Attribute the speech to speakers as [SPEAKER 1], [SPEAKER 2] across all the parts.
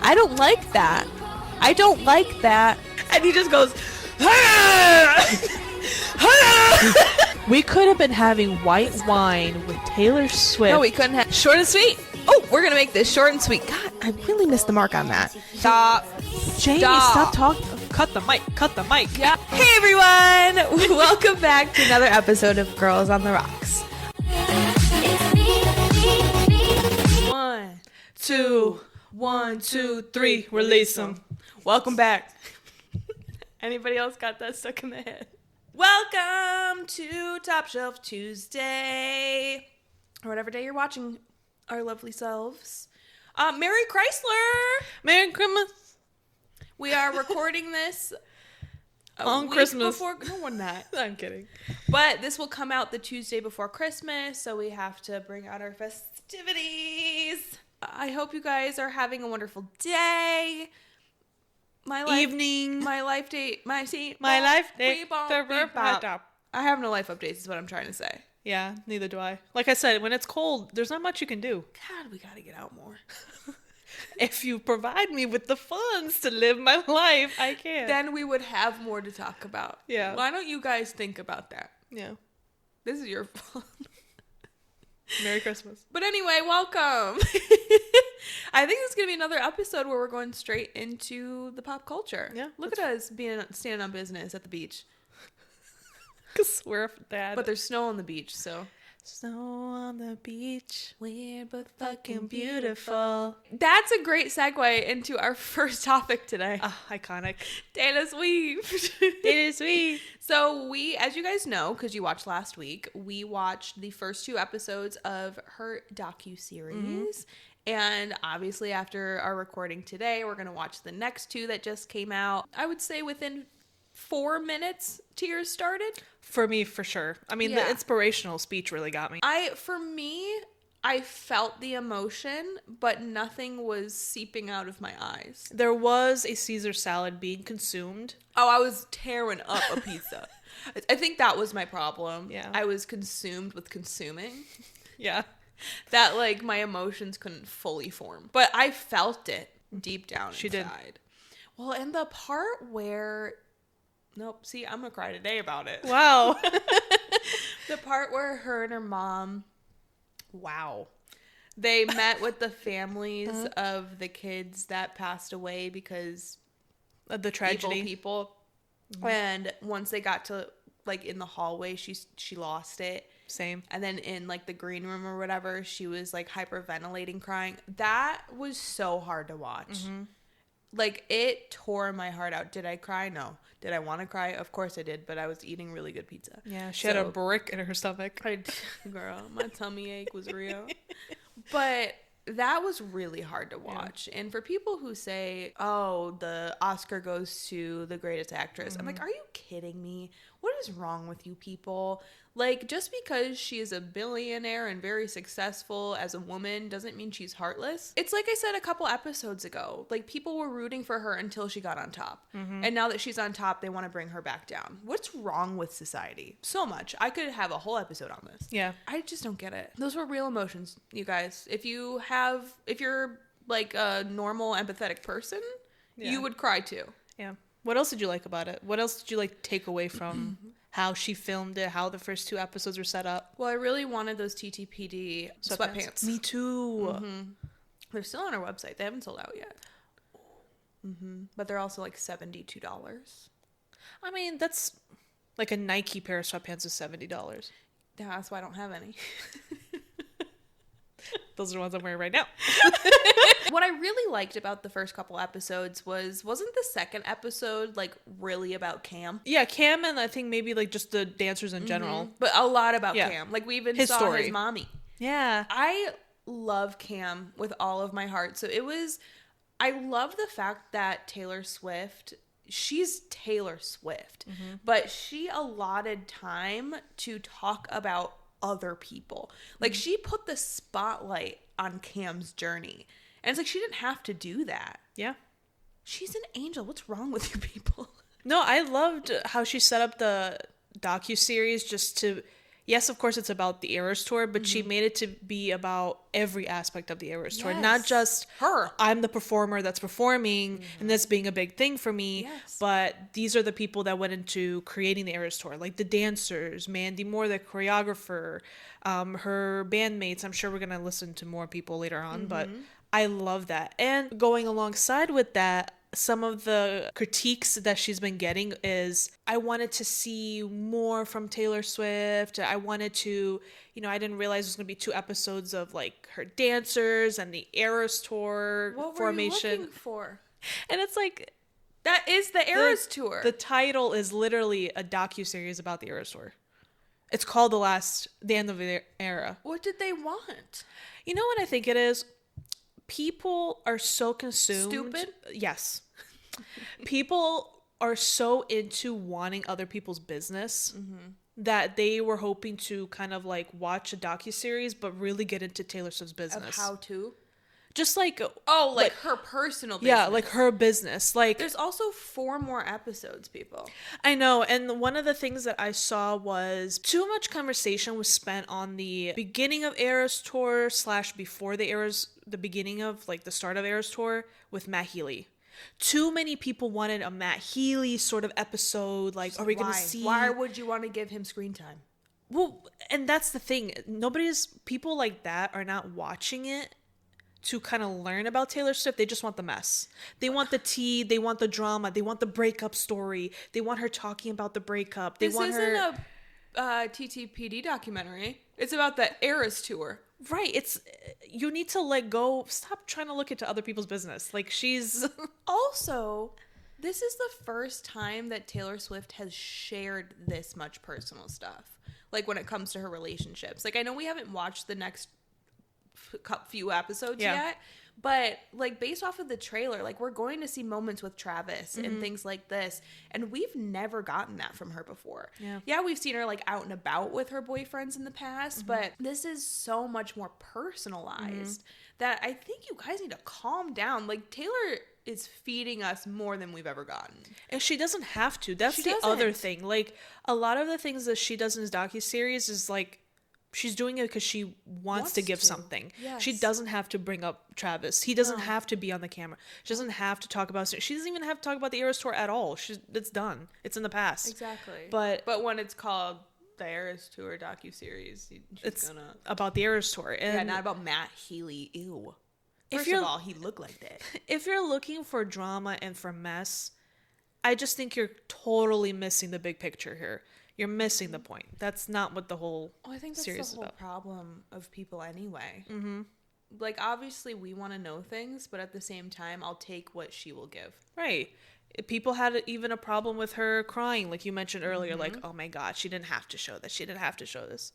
[SPEAKER 1] I don't like that. I don't like that.
[SPEAKER 2] And he just goes,
[SPEAKER 1] We could have been having white wine with Taylor Swift.
[SPEAKER 2] no, we couldn't have. Short and sweet. Oh, we're going to make this short and sweet. God, I really missed the mark on that. Stop.
[SPEAKER 1] Jamie, stop talking. Cut the mic. Cut the mic.
[SPEAKER 2] Yeah. Hey, everyone. Welcome back to another episode of Girls on the Rocks.
[SPEAKER 1] 1, 2, 3. Release them.
[SPEAKER 2] Welcome back. Anybody else got that stuck in the head? Welcome to Top Shelf Tuesday, or whatever day you're watching our lovely selves. Merry Chrysler!
[SPEAKER 1] Merry Christmas.
[SPEAKER 2] We are recording this
[SPEAKER 1] on Christmas.
[SPEAKER 2] No, we're not.
[SPEAKER 1] I'm kidding.
[SPEAKER 2] But this will come out the Tuesday before Christmas, so we have to bring out our festivities. I hope you guys are having a wonderful day. My life day. I have no life updates is what I'm trying to say.
[SPEAKER 1] Yeah, neither do I. Like I said, when it's cold, there's not much you can do.
[SPEAKER 2] God, we gotta get out more.
[SPEAKER 1] If you provide me with the funds to live my life, I can.
[SPEAKER 2] Then we would have more to talk about.
[SPEAKER 1] Yeah.
[SPEAKER 2] Why don't you guys think about that?
[SPEAKER 1] Yeah.
[SPEAKER 2] This is your fault.
[SPEAKER 1] Merry Christmas.
[SPEAKER 2] But anyway, welcome. I think this is going to be another episode where we're going straight into the pop culture.
[SPEAKER 1] Yeah.
[SPEAKER 2] Look at us standing on business at the beach.
[SPEAKER 1] Because we're dad.
[SPEAKER 2] But there's snow on the beach, so.
[SPEAKER 1] Snow on the beach.
[SPEAKER 2] Weird but
[SPEAKER 1] Fucking beautiful.
[SPEAKER 2] That's a great segue into our first topic today.
[SPEAKER 1] Iconic.
[SPEAKER 2] Taylor Swift.
[SPEAKER 1] Taylor Swift.
[SPEAKER 2] So we, as you guys know, because you watched last week, we watched the first 2 episodes of her docuseries. Mm-hmm. And obviously after our recording today, we're going to watch the next 2 that just came out. I would say within 4 minutes, tears started.
[SPEAKER 1] For me, for sure. I mean, the inspirational speech really got me.
[SPEAKER 2] I felt the emotion, but nothing was seeping out of my eyes.
[SPEAKER 1] There was a Caesar salad being consumed.
[SPEAKER 2] Oh, I was tearing up a pizza. I think that was my problem.
[SPEAKER 1] Yeah.
[SPEAKER 2] I was consumed with consuming.
[SPEAKER 1] Yeah.
[SPEAKER 2] That, like, my emotions couldn't fully form. But I felt it deep down inside.
[SPEAKER 1] She did.
[SPEAKER 2] Well, and the part where... Nope, see, I'm going to cry today about it.
[SPEAKER 1] Wow.
[SPEAKER 2] The part where her and her mom... Wow. They met with the families of the kids that passed away because...
[SPEAKER 1] of the tragedy.
[SPEAKER 2] Evil people. Mm-hmm. And once they got to, like, in the hallway, she lost it.
[SPEAKER 1] Same.
[SPEAKER 2] And then in, like, the green room or whatever, she was, like, hyperventilating, crying. That was so hard to watch. Mm-hmm. Like, it tore my heart out. Did I cry? No. Did I want to cry? Of course I did, but I was eating really good pizza.
[SPEAKER 1] Yeah, she had a brick in her stomach.
[SPEAKER 2] Girl, my tummy ache was real. But that was really hard to watch. Yeah. And for people who say, oh, the Oscar goes to the greatest actress, mm-hmm. I'm like, are you kidding me? What is wrong with you people? Like, just because she is a billionaire and very successful as a woman doesn't mean she's heartless. It's like I said a couple episodes ago. Like, people were rooting for her until she got on top. Mm-hmm. And now that she's on top, they want to bring her back down. What's wrong with society? So much. I could have a whole episode on this.
[SPEAKER 1] Yeah.
[SPEAKER 2] I just don't get it. Those were real emotions, you guys. If you're like a normal, empathetic person, you would cry too.
[SPEAKER 1] Yeah. What else did you like about it? What else did you like take away from how she filmed it, how the first 2 episodes were set up?
[SPEAKER 2] Well, I really wanted those TTPD sweatpants.
[SPEAKER 1] Me too.
[SPEAKER 2] Mm-hmm. They're still on our website. They haven't sold out yet. Mm-hmm. But they're also like $72.
[SPEAKER 1] I mean, that's like a Nike pair of sweatpants is $70.
[SPEAKER 2] Yeah, that's why I don't have any.
[SPEAKER 1] Those are the ones I'm wearing right now.
[SPEAKER 2] What I really liked about the first couple episodes wasn't the second episode like really about Cam?
[SPEAKER 1] Yeah, Cam, and I think maybe like just the dancers in general.
[SPEAKER 2] But a lot about Cam. Like we even saw his mommy.
[SPEAKER 1] Yeah.
[SPEAKER 2] I love Cam with all of my heart. So I love the fact that Taylor Swift, she's Taylor Swift, but she allotted time to talk about other people. Like she put the spotlight on Cam's journey. And it's like she didn't have to do that.
[SPEAKER 1] Yeah.
[SPEAKER 2] She's an angel. What's wrong with you people?
[SPEAKER 1] No, I loved how she set up the docuseries just to yes, of course it's about the Eras Tour, but she made it to be about every aspect of the Eras Tour, not just
[SPEAKER 2] her.
[SPEAKER 1] I'm the performer that's performing and that's being a big thing for me,
[SPEAKER 2] Yes.
[SPEAKER 1] but these are the people that went into creating the Eras Tour, like the dancers, Mandy Moore, the choreographer, her bandmates. I'm sure we're going to listen to more people later on, but I love that. And going alongside with that, some of the critiques that she's been getting is I wanted to see more from Taylor Swift. I wanted to, I didn't realize it was going to be 2 episodes of like her dancers and the Eras Tour
[SPEAKER 2] What
[SPEAKER 1] formation.
[SPEAKER 2] were you looking for?
[SPEAKER 1] And it's like
[SPEAKER 2] That is the Eras Tour.
[SPEAKER 1] the title is literally a docuseries about the Eras Tour. It's called The End of the Era.
[SPEAKER 2] What did they want?
[SPEAKER 1] You know what I think it is? People are so consumed.
[SPEAKER 2] Stupid?
[SPEAKER 1] Yes. People are so into wanting other people's business that they were hoping to kind of like watch a docuseries, but really get into Taylor Swift's business.
[SPEAKER 2] Of how to?
[SPEAKER 1] Just like,
[SPEAKER 2] like her personal business.
[SPEAKER 1] yeah, like her business. Like,
[SPEAKER 2] There's also 4 more episodes, people.
[SPEAKER 1] I know. And one of the things that I saw was too much conversation was spent on the beginning of Eras Tour / before the beginning of like the start of Eras Tour with Matt Healy. Too many people wanted a Matt Healy sort of episode. Like, are we going to see?
[SPEAKER 2] Why would you want to give him screen time?
[SPEAKER 1] Well, and that's the thing. People like that are not watching it to kind of learn about Taylor Swift. They just want the mess. They want the tea. They want the drama. They want the breakup story. They want her talking about the breakup. This
[SPEAKER 2] isn't a TTPD documentary. It's about the Eras Tour.
[SPEAKER 1] Right. You need to let go. Stop trying to look into other people's business. Like, she's
[SPEAKER 2] Also, this is the first time that Taylor Swift has shared this much personal stuff. Like, when it comes to her relationships. Like, I know we haven't watched the next few episodes yet, but like based off of the trailer, like we're going to see moments with Travis and things like this, and we've never gotten that from her before. We've seen her like out and about with her boyfriends in the past, but this is so much more personalized that I think you guys need to calm down. Like, Taylor is feeding us more than we've ever gotten,
[SPEAKER 1] and she doesn't have to. That's the other thing. Like, a lot of the things that she does in this docuseries is like she's doing it because she wants to give something.
[SPEAKER 2] Yes.
[SPEAKER 1] She doesn't have to bring up Travis. He doesn't have to be on the camera. She doesn't have to talk about. She doesn't even have to talk about the Eras Tour at all. It's done. It's in the past.
[SPEAKER 2] Exactly.
[SPEAKER 1] But
[SPEAKER 2] when it's called the Eras Tour docuseries,
[SPEAKER 1] it's about the Eras Tour. And
[SPEAKER 2] not about Matt Healy. Ew. First of all, he looked like that.
[SPEAKER 1] If you're looking for drama and for mess, I just think you're totally missing the big picture here. You're missing the point. That's not what the whole series is about.
[SPEAKER 2] The whole problem of people anyway. Like, obviously, we want to know things, but at the same time, I'll take what she will give.
[SPEAKER 1] Right. People had even a problem with her crying, like you mentioned earlier. Like, oh my God, she didn't have to show this. She didn't have to show this.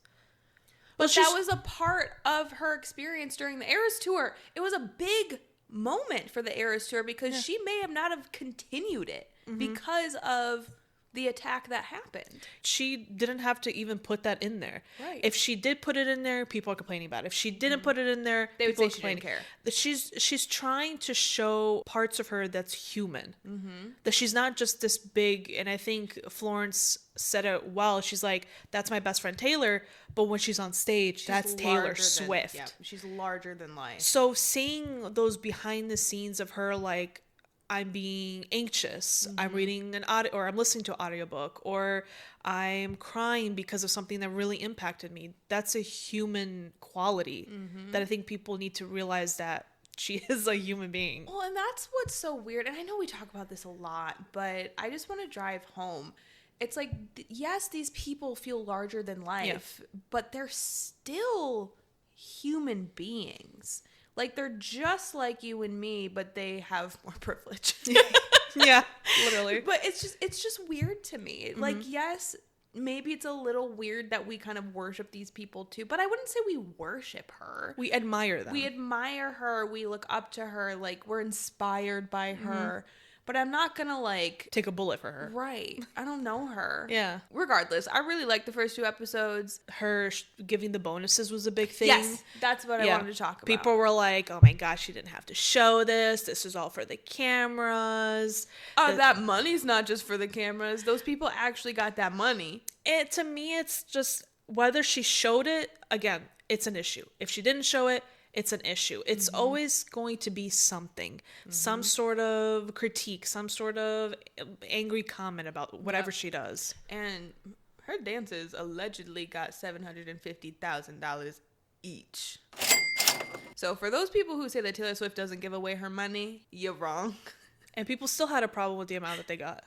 [SPEAKER 2] But that was a part of her experience during the Eras Tour. It was a big moment for the Eras Tour because she may have not have continued it because of the attack that happened.
[SPEAKER 1] She didn't have to even put that in there.
[SPEAKER 2] Right.
[SPEAKER 1] If she did put it in there, people are complaining about it. If she didn't put it in there,
[SPEAKER 2] they would
[SPEAKER 1] people
[SPEAKER 2] say
[SPEAKER 1] are complaining.
[SPEAKER 2] She didn't care.
[SPEAKER 1] That she's trying to show parts of her that's human. That she's not just this big, and I think Florence said it well. She's like, that's my best friend Taylor, but when she's on stage, that's Taylor Swift.
[SPEAKER 2] She's larger than life.
[SPEAKER 1] So seeing those behind the scenes of her, like, I'm being anxious, I'm reading an audio, or I'm listening to an audiobook, or I'm crying because of something that really impacted me. That's a human quality that I think people need to realize, that she is a human being.
[SPEAKER 2] Well, and that's what's so weird. And I know we talk about this a lot, but I just want to drive home. It's like, yes, these people feel larger than life, but they're still human beings. Like, they're just like you and me, but they have more privilege.
[SPEAKER 1] Yeah, literally.
[SPEAKER 2] But it's just weird to me. Like, yes, maybe it's a little weird that we kind of worship these people too, but I wouldn't say we worship her.
[SPEAKER 1] We admire them.
[SPEAKER 2] We admire her. We look up to her. Like, we're inspired by her. But I'm not gonna like
[SPEAKER 1] take a bullet for her.
[SPEAKER 2] Right. I don't know her.
[SPEAKER 1] Yeah.
[SPEAKER 2] Regardless, I really liked the first 2 episodes.
[SPEAKER 1] Her giving the bonuses was a big thing.
[SPEAKER 2] Yes, that's what I wanted to talk about.
[SPEAKER 1] People were like, "Oh my gosh, she didn't have to show this. This is all for the cameras."
[SPEAKER 2] That money's not just for the cameras. Those people actually got that money.
[SPEAKER 1] To me, it's just, whether she showed it, again, it's an issue. If she didn't show it, it's an issue. It's always going to be something, some sort of critique, some sort of angry comment about whatever she does.
[SPEAKER 2] And her dances allegedly got $750,000 each. So for those people who say that Taylor Swift doesn't give away her money, you're wrong.
[SPEAKER 1] And people still had a problem with the amount that they got.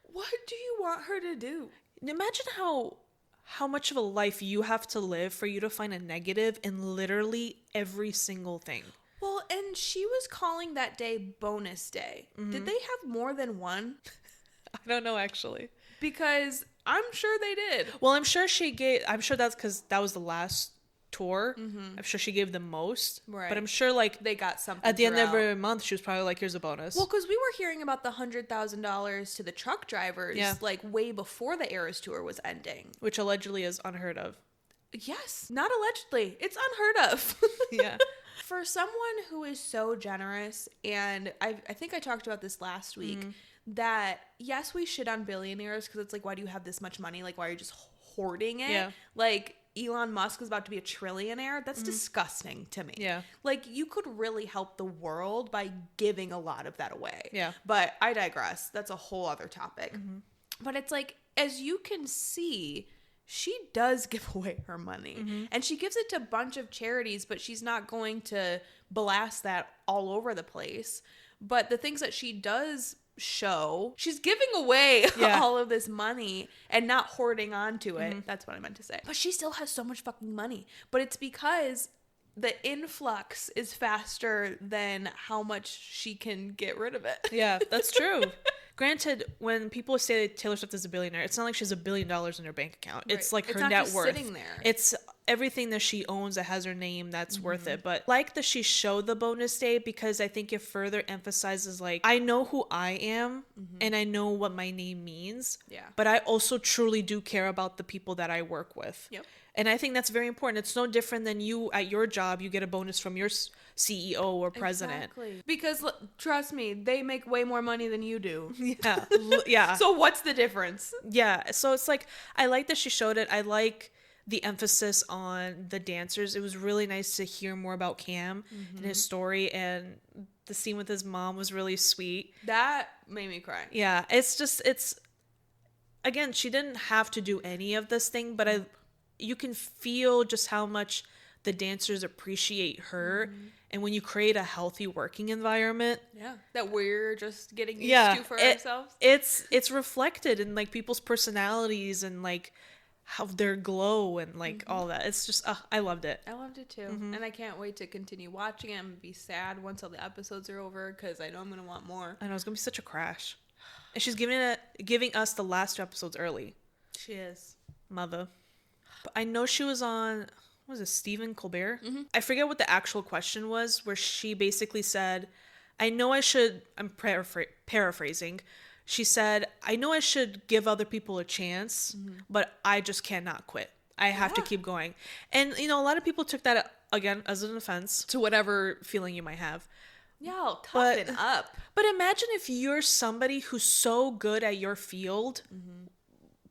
[SPEAKER 2] What do you want her to do?
[SPEAKER 1] Imagine how much of a life you have to live for you to find a negative in literally every single thing.
[SPEAKER 2] Well, and she was calling that day bonus day. Did they have more than one?
[SPEAKER 1] I don't know, actually.
[SPEAKER 2] Because I'm sure they did.
[SPEAKER 1] Well, I'm sure that's because that was the last tour. I'm sure she gave the most.
[SPEAKER 2] Right.
[SPEAKER 1] But I'm sure, like,
[SPEAKER 2] they got something
[SPEAKER 1] at the end of
[SPEAKER 2] throughout.
[SPEAKER 1] every month, she was probably like, here's a bonus.
[SPEAKER 2] Well, because we were hearing about the $100,000 to the truck drivers, like, way before the Eras tour was ending.
[SPEAKER 1] Which allegedly is unheard of.
[SPEAKER 2] Yes, not allegedly. It's unheard of.
[SPEAKER 1] Yeah.
[SPEAKER 2] For someone who is so generous, and I think I talked about this last week, that, yes, we shit on billionaires because it's like, why do you have this much money? Like, why are you just hoarding it?
[SPEAKER 1] Yeah.
[SPEAKER 2] Like, Elon Musk is about to be a trillionaire. That's disgusting to me.
[SPEAKER 1] Yeah.
[SPEAKER 2] Like, you could really help the world by giving a lot of that away.
[SPEAKER 1] Yeah.
[SPEAKER 2] But I digress. That's a whole other topic. But it's like, as you can see, she does give away her money. And she gives it to a bunch of charities, but she's not going to blast that all over the place. But the things that she does show, she's giving away all of this money and not hoarding onto it. That's what I meant to say. But she still has so much fucking money. But it's because the influx is faster than how much she can get rid of it.
[SPEAKER 1] Yeah, that's true. Granted, when people say that Taylor Swift is a billionaire, it's not like she has $1 billion in her bank account.
[SPEAKER 2] Right.
[SPEAKER 1] It's like
[SPEAKER 2] It's
[SPEAKER 1] her
[SPEAKER 2] not
[SPEAKER 1] net
[SPEAKER 2] just
[SPEAKER 1] worth.
[SPEAKER 2] sitting there.
[SPEAKER 1] It's everything that she owns that has her name that's worth it. But like that she showed the bonus day because I think it further emphasizes, like, I know who I am and I know what my name means.
[SPEAKER 2] Yeah.
[SPEAKER 1] But I also truly do care about the people that I work with.
[SPEAKER 2] Yep.
[SPEAKER 1] And I think that's very important. It's no different than you at your job, you get a bonus from your CEO or president.
[SPEAKER 2] Exactly. Because trust me, they make way more money than you do.
[SPEAKER 1] Yeah. Yeah.
[SPEAKER 2] So what's the difference?
[SPEAKER 1] Yeah. So it's like, I like that she showed it. I like the emphasis on the dancers. It was really nice to hear more about Cam and his story. And the scene with his mom was really sweet.
[SPEAKER 2] That made me cry.
[SPEAKER 1] Yeah. Again, she didn't have to do any of this thing, but you can feel just how much the dancers appreciate her. And when you create a healthy working environment,
[SPEAKER 2] that we're just getting used to for ourselves.
[SPEAKER 1] It's reflected in, like, people's personalities and, like, how their glow and, like, all that. It's just I loved it.
[SPEAKER 2] I loved it too. And I can't wait to continue watching it. I'm gonna be sad once all the episodes are over because I know I'm gonna want more.
[SPEAKER 1] I know, it's gonna be such a crash. And she's giving us the last 2 episodes early.
[SPEAKER 2] She is.
[SPEAKER 1] Mother. But I know she was on, what was it, Stephen Colbert? I forget what the actual question was, where she basically said, I know I should, I'm paraphrasing. She said, I know I should give other people a chance, but I just cannot quit. I have to keep going. And, you know, a lot of people took that, again, as an offense to whatever feeling you might have.
[SPEAKER 2] Yeah, toughen up.
[SPEAKER 1] But imagine if you're somebody who's so good at your field,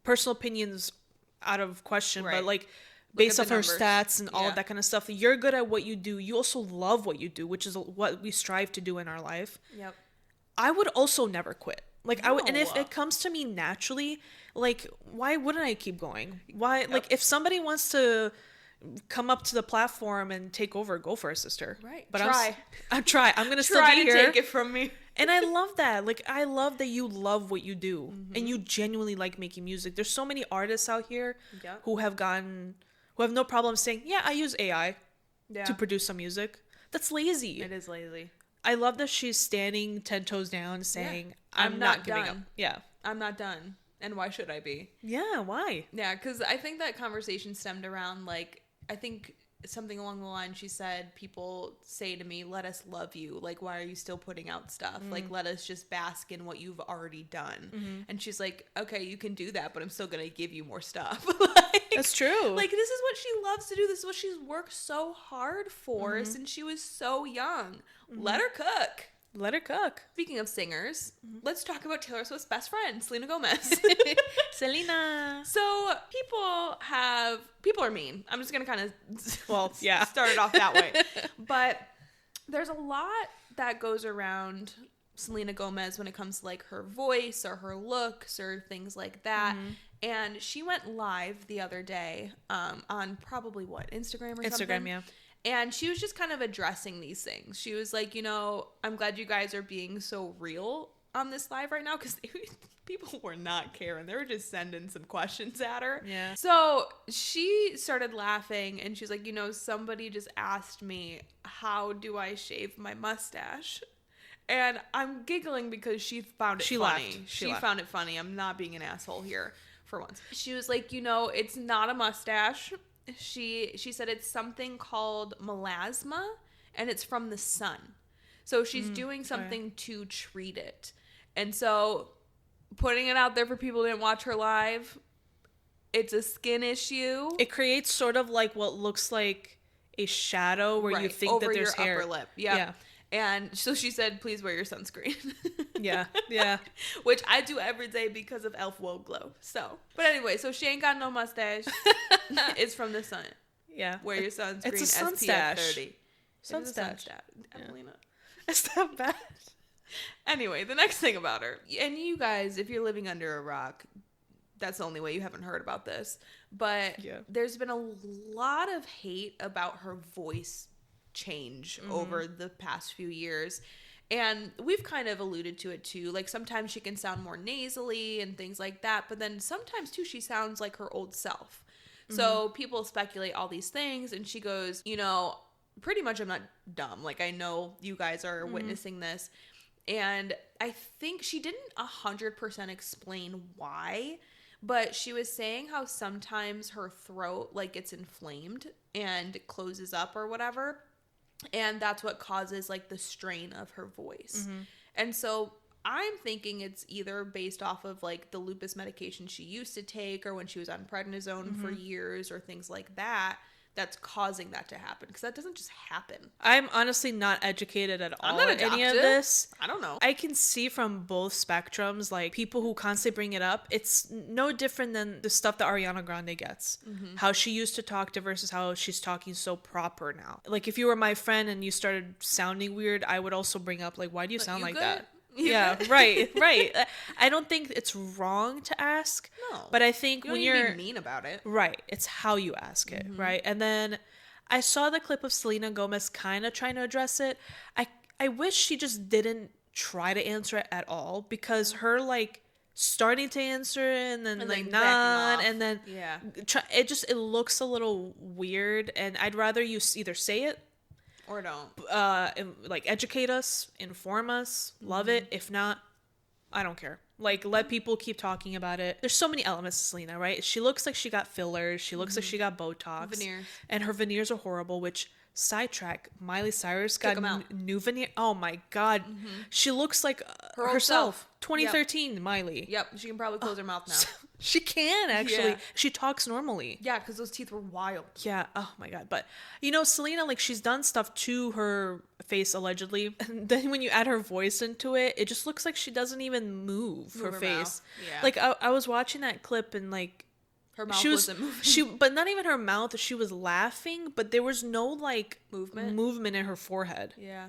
[SPEAKER 1] personal opinions out of question, but, like, based off her stats and all of that kind of stuff, you're good at what you do. You also love what you do, which is what we strive to do in our life.
[SPEAKER 2] Yep.
[SPEAKER 1] I would also never quit. Like, I would, and if it comes to me naturally, like, why wouldn't I keep going? Why, like, if somebody wants to come up to the platform and take over, go for it, sister.
[SPEAKER 2] Right.
[SPEAKER 1] But I'm
[SPEAKER 2] try.
[SPEAKER 1] I'm gonna still be here.
[SPEAKER 2] Try to take it from me.
[SPEAKER 1] And I love that. Like, I love that you love what you do and you genuinely like making music. There's so many artists out here who have no problem saying, yeah, I use AI to produce some music. That's lazy.
[SPEAKER 2] It is lazy.
[SPEAKER 1] I love that she's standing 10 toes down saying, I'm not giving up. Yeah.
[SPEAKER 2] I'm not done. And why should I be?
[SPEAKER 1] Yeah, why?
[SPEAKER 2] Yeah, because I think that conversation stemmed around, like, I think something along the line she said, people say to me, let us love you. Like, why are you still putting out stuff? Like, let us just bask in what you've already done. And she's like, okay, you can do that, but I'm still going to give you more stuff. Like,
[SPEAKER 1] that's true.
[SPEAKER 2] Like, this is what she loves to do. This is what she's worked so hard for since she was so young. Let her cook.
[SPEAKER 1] Let her cook.
[SPEAKER 2] Speaking of singers, let's talk about Taylor Swift's best friend, Selena Gomez.
[SPEAKER 1] Selena.
[SPEAKER 2] So people are mean. I'm just going to kind of start it off that way. But there's a lot that goes around Selena Gomez when it comes to like her voice or her looks or things like that. And she went live the other day on probably Instagram or something?
[SPEAKER 1] Instagram, yeah.
[SPEAKER 2] And she was just kind of addressing these things. She was like, I'm glad you guys are being so real on this live right now, because people were not caring. They were just sending some questions at her.
[SPEAKER 1] Yeah.
[SPEAKER 2] So she started laughing, and she's like, somebody just asked me, how do I shave my mustache? And I'm giggling because she found it funny.
[SPEAKER 1] Laughed.
[SPEAKER 2] She found it funny. I'm not being an asshole here for once. She was like, it's not a mustache. She said it's something called melasma, and it's from the sun. So she's doing something to treat it. And so putting it out there for people who didn't watch her live, it's a skin issue.
[SPEAKER 1] It creates sort of like what looks like a shadow where you think
[SPEAKER 2] over
[SPEAKER 1] that there's
[SPEAKER 2] your
[SPEAKER 1] hair.
[SPEAKER 2] upper lip. Yeah. And so she said, please wear your sunscreen.
[SPEAKER 1] Yeah.
[SPEAKER 2] Which I do every day because of Elf Woe Glow. So, but anyway, so she ain't got no mustache. It's from the sun.
[SPEAKER 1] Yeah.
[SPEAKER 2] Wear your sunscreen.
[SPEAKER 1] It's a sun
[SPEAKER 2] SPF
[SPEAKER 1] stash.
[SPEAKER 2] 30.
[SPEAKER 1] Sunstash.
[SPEAKER 2] Evelina.
[SPEAKER 1] It's not bad.
[SPEAKER 2] Anyway, the next thing about her. And you guys, if you're living under a rock, that's the only way you haven't heard about this. But there's been a lot of hate about her voice change over the past few years, and we've kind of alluded to it too. Like sometimes she can sound more nasally and things like that, but then sometimes too she sounds like her old self. So people speculate all these things, and she goes, pretty much I'm not dumb. Like I know you guys are witnessing this, and I think she didn't 100% explain why, but she was saying how sometimes her throat like gets inflamed and closes up or whatever. And that's what causes like the strain of her voice. And so I'm thinking it's either based off of like the lupus medication she used to take, or when she was on prednisone for years or things like that, that's causing that to happen, because that doesn't just happen.
[SPEAKER 1] I'm honestly not educated at all
[SPEAKER 2] I'm not a
[SPEAKER 1] in any of
[SPEAKER 2] doctor.
[SPEAKER 1] this.
[SPEAKER 2] I don't know.
[SPEAKER 1] I can see from both spectrums, like people who constantly bring it up. It's no different than the stuff that Ariana Grande gets. How she used to talk to versus how she's talking so proper now. Like if you were my friend and you started sounding weird, I would also bring up like, why do you sound like that? Yeah, right. I don't think it's wrong to ask.
[SPEAKER 2] No.
[SPEAKER 1] But I think
[SPEAKER 2] You don't
[SPEAKER 1] when
[SPEAKER 2] need to
[SPEAKER 1] you're
[SPEAKER 2] be mean about it.
[SPEAKER 1] right, it's how you ask it, right? And then I saw the clip of Selena Gomez kind of trying to address it. I wish she just didn't try to answer it at all, because her like starting to answer and then like not, and then it looks a little weird, and I'd rather you either say it
[SPEAKER 2] or don't.
[SPEAKER 1] Like educate us, inform us, love it. If not, I don't care. Like let people keep talking about it. There's so many elements to Selena, right? She looks like she got fillers. She looks like she got Botox.
[SPEAKER 2] Veneers.
[SPEAKER 1] And her veneers are horrible, which sidetrack, Miley Cyrus got new veneer. Oh my God. She looks like herself. 2013 Miley.
[SPEAKER 2] Yep, she can probably close her mouth now.
[SPEAKER 1] She can actually. She talks normally.
[SPEAKER 2] Yeah, because those teeth were wild.
[SPEAKER 1] Yeah. Oh my God. But Selena, like she's done stuff to her face allegedly. And then when you add her voice into it, it just looks like she doesn't even move her face.
[SPEAKER 2] Mouth. Yeah.
[SPEAKER 1] Like I was watching that clip and like
[SPEAKER 2] her mouth wasn't moving.
[SPEAKER 1] But not even her mouth. She was laughing, but there was no like movement in her forehead.
[SPEAKER 2] Yeah.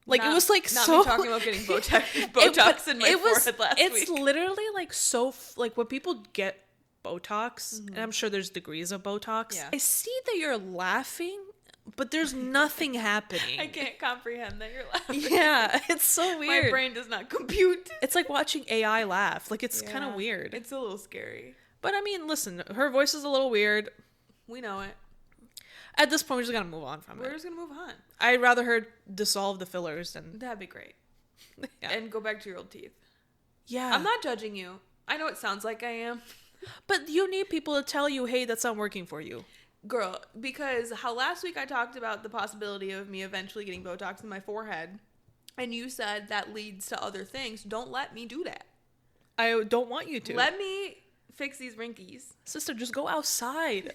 [SPEAKER 1] Like it was like
[SPEAKER 2] not
[SPEAKER 1] so.
[SPEAKER 2] Me talking about getting Botox in my forehead last week.
[SPEAKER 1] It's literally like so like when people get Botox, and I'm sure there's degrees of Botox. Yeah. I see that you're laughing, but there's nothing happening.
[SPEAKER 2] I can't comprehend that you're laughing.
[SPEAKER 1] Yeah, it's so weird.
[SPEAKER 2] My brain does not compute.
[SPEAKER 1] It's like watching AI laugh. Like it's kind of weird.
[SPEAKER 2] It's a little scary.
[SPEAKER 1] But I mean, listen, her voice is a little weird.
[SPEAKER 2] We know it.
[SPEAKER 1] At this point, we're just gonna move on from it.
[SPEAKER 2] We're just gonna move on.
[SPEAKER 1] I'd rather her dissolve the fillers than...
[SPEAKER 2] That'd be great. And go back to your old teeth.
[SPEAKER 1] Yeah.
[SPEAKER 2] I'm not judging you. I know it sounds like I am.
[SPEAKER 1] But you need people to tell you, hey, that's not working for you.
[SPEAKER 2] Girl, because how last week I talked about the possibility of me eventually getting Botox in my forehead, and you said that leads to other things. Don't let me do that.
[SPEAKER 1] I don't want you to.
[SPEAKER 2] Let me fix these wrinkles.
[SPEAKER 1] Sister, just go outside.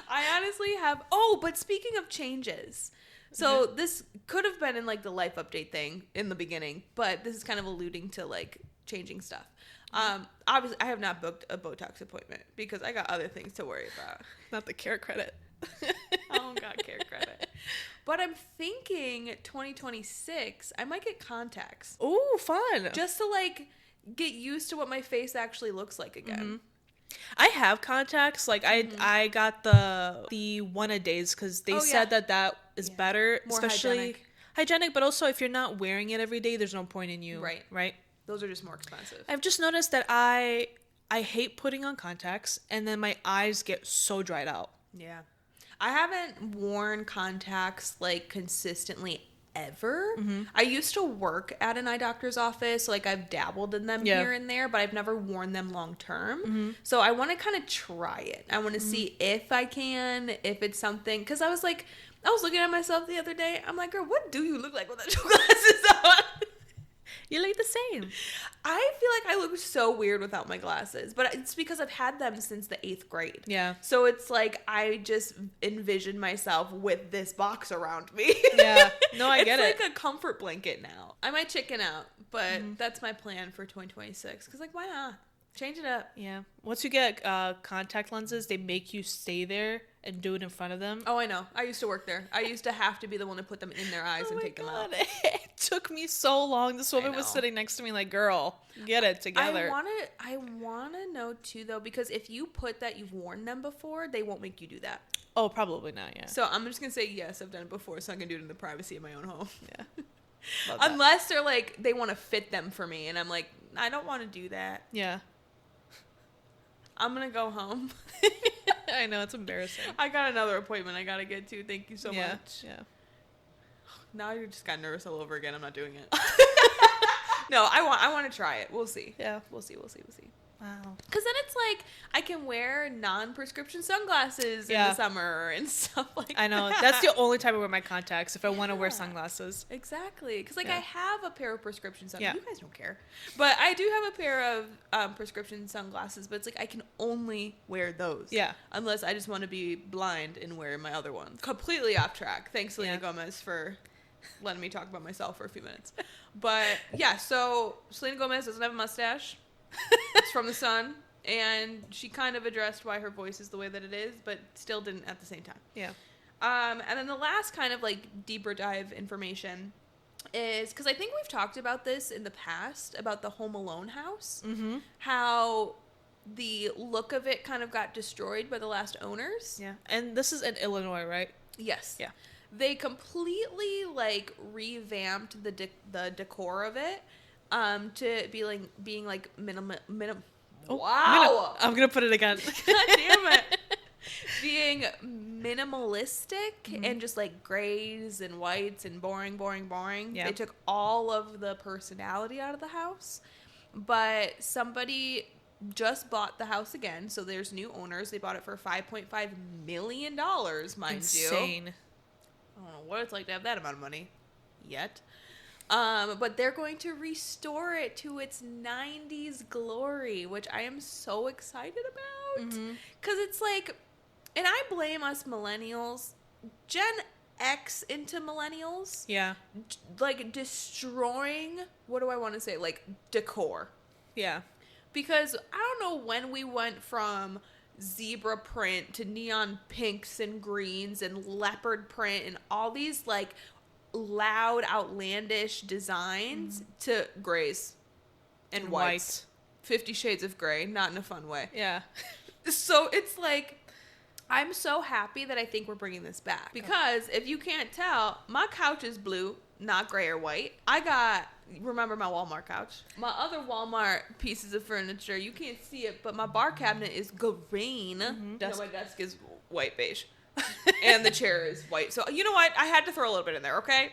[SPEAKER 2] I honestly have... Oh, but speaking of changes, So this could have been in like the life update thing in the beginning, but this is kind of alluding to like changing stuff. Obviously, I have not booked a Botox appointment because I got other things to worry about.
[SPEAKER 1] Not the care credit.
[SPEAKER 2] I don't got care credit. But I'm thinking 2026, I might get contacts.
[SPEAKER 1] Ooh, fun.
[SPEAKER 2] Just to like get used to what my face actually looks like again.
[SPEAKER 1] I have contacts. Like I got the one a days because they said that is better,
[SPEAKER 2] More
[SPEAKER 1] especially hygienic. But also if you're not wearing it every day, there's no point in you. Right.
[SPEAKER 2] Those are just more expensive.
[SPEAKER 1] I've just noticed that I hate putting on contacts, and then my eyes get so dried out.
[SPEAKER 2] Yeah. I haven't worn contacts like consistently ever. I used to work at an eye doctor's office, so like I've dabbled in them here and there, but I've never worn them long term. So I want to kind of try it. I want to see if I can, if it's something, because I was looking at myself the other day. I'm like, girl, what do you look like without your glasses on?
[SPEAKER 1] You look the same.
[SPEAKER 2] I feel like I look so weird without my glasses, but it's because I've had them since the 8th grade.
[SPEAKER 1] Yeah.
[SPEAKER 2] So it's like I just envision myself with this box around me.
[SPEAKER 1] Yeah. No, I get it.
[SPEAKER 2] It's like a comfort blanket now. I might chicken out, but that's my plan for 2026. Because, like, why not? Change it up.
[SPEAKER 1] Yeah. Once you get contact lenses, they make you stay there and do it in front of them.
[SPEAKER 2] Oh, I know. I used to work there. I used to have to be the one to put them in their eyes and take them out.
[SPEAKER 1] It took me so long. This woman was sitting next to me like, girl, get it together.
[SPEAKER 2] I want to know, too, though, because if you put that you've worn them before, they won't make you do that.
[SPEAKER 1] Oh, probably not, yeah.
[SPEAKER 2] So I'm just going to say, yes, I've done it before, so I can do it in the privacy of my own home.
[SPEAKER 1] Yeah.
[SPEAKER 2] Unless they're like, they want to fit them for me, and I'm like, I don't want to do that.
[SPEAKER 1] Yeah.
[SPEAKER 2] I'm going to go home.
[SPEAKER 1] I know, it's embarrassing.
[SPEAKER 2] I got another appointment I got to get to. Thank you so much.
[SPEAKER 1] Yeah.
[SPEAKER 2] Now I just got nervous all over again. I'm not doing it. No, I want to try it. We'll see.
[SPEAKER 1] Yeah.
[SPEAKER 2] We'll see.
[SPEAKER 1] Wow.
[SPEAKER 2] Because then it's like I can wear non-prescription sunglasses in the summer and stuff like that.
[SPEAKER 1] I know. That's the only time I wear my contacts, if I want to wear sunglasses.
[SPEAKER 2] Exactly. Because like I have a pair of prescription sunglasses.
[SPEAKER 1] Yeah.
[SPEAKER 2] You guys don't care. But I do have a pair of prescription sunglasses, but it's like I can only wear those.
[SPEAKER 1] Yeah.
[SPEAKER 2] Unless I just want to be blind and wear my other ones. Completely off track. Thanks, Selena Gomez, for letting me talk about myself for a few minutes. But yeah, so Selena Gomez doesn't have a mustache. It's from the sun, and she kind of addressed why her voice is the way that it is, but still didn't at the same time.
[SPEAKER 1] Yeah.
[SPEAKER 2] And then the last kind of like deeper dive information is, because I think we've talked about this in the past about the Home Alone house, how the look of it kind of got destroyed by the last owners.
[SPEAKER 1] Yeah. And this is in Illinois, right?
[SPEAKER 2] Yes.
[SPEAKER 1] Yeah.
[SPEAKER 2] They completely like revamped the decor of it. To being like minimal.
[SPEAKER 1] Oh,
[SPEAKER 2] Wow.
[SPEAKER 1] I'm gonna put it again.
[SPEAKER 2] God damn it. Being minimalistic and just like grays and whites and boring.
[SPEAKER 1] Yeah.
[SPEAKER 2] They took all of the personality out of the house. But somebody just bought the house again, so there's new owners. They bought it for $5.5 million, mind
[SPEAKER 1] Insane.
[SPEAKER 2] you. I don't know what it's like to have that amount of money yet. But they're going to restore it to its 90s glory, which I am so excited about. Because it's like, and I blame us millennials, Gen X into millennials.
[SPEAKER 1] Yeah.
[SPEAKER 2] Like destroying, what do I want to say? Like decor.
[SPEAKER 1] Yeah.
[SPEAKER 2] Because I don't know when we went from zebra print to neon pinks and greens and leopard print and all these like loud, outlandish designs to grays and whites. 50 Shades of Grey, not in a fun way.
[SPEAKER 1] Yeah.
[SPEAKER 2] So it's like, I'm so happy that I think we're bringing this back. Because if you can't tell, my couch is blue, not gray or white. Remember my Walmart couch? My other Walmart pieces of furniture, you can't see it, but my bar cabinet is green. No, my desk is white beige. And the chair is white. So, you know what? I had to throw a little bit in there, okay?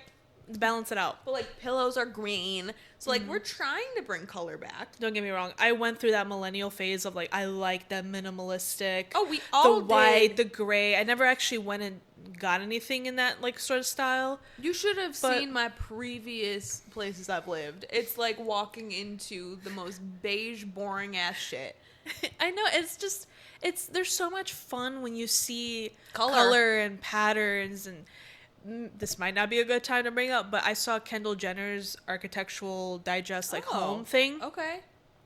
[SPEAKER 1] Balance it out.
[SPEAKER 2] But, like, pillows are green. So, like, we're trying to bring color back.
[SPEAKER 1] Don't get me wrong. I went through that millennial phase of, like, I like that minimalistic.
[SPEAKER 2] Oh, we all
[SPEAKER 1] the white, the gray. I never actually went and got anything in that, like, sort of style.
[SPEAKER 2] You should have seen my previous places I've lived. It's like walking into the most beige, boring-ass shit.
[SPEAKER 1] I know. It's just... there's so much fun when you see
[SPEAKER 2] Color
[SPEAKER 1] color and patterns and this might not be a good time to bring up, but I saw Kendall Jenner's Architectural Digest home thing.
[SPEAKER 2] Okay.